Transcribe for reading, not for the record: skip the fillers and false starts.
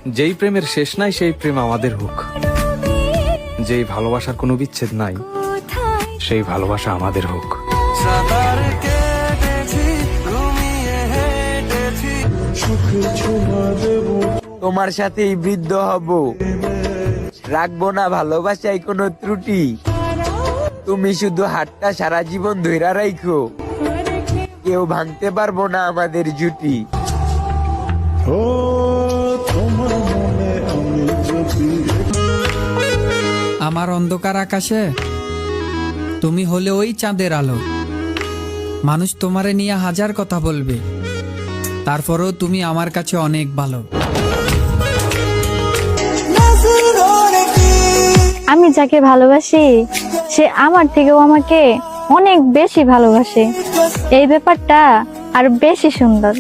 যেই প্রেমের শেষ নাই সেই প্রেম আমাদের হোক, যেই ভালোবাসার কোনো বিচ্ছেদ নাই সেই ভালোবাসা আমাদের হোক। তোমার সাথেই বৃদ্ধ হব, রাখবো না ভালোবাসায় কোনো ত্রুটি। তুমি শুধু হাতটা সারা জীবন ধইরা রাখো, কেউ ভাঙতে পারবো না আমাদের জুটি। আমার অন্ধকার আকাশে তুমি হলে ওই চাঁদের আলো। মানুষ তোমারে নিয়ে হাজার কথা বলবে, তারপরেও তুমি আমার কাছে অনেক ভালো। আমি যাকে ভালোবাসি সে আমার থেকেও আমাকে অনেক বেশি ভালোবাসে। এই ব্যাপারটা আর বেশি সুন্দর।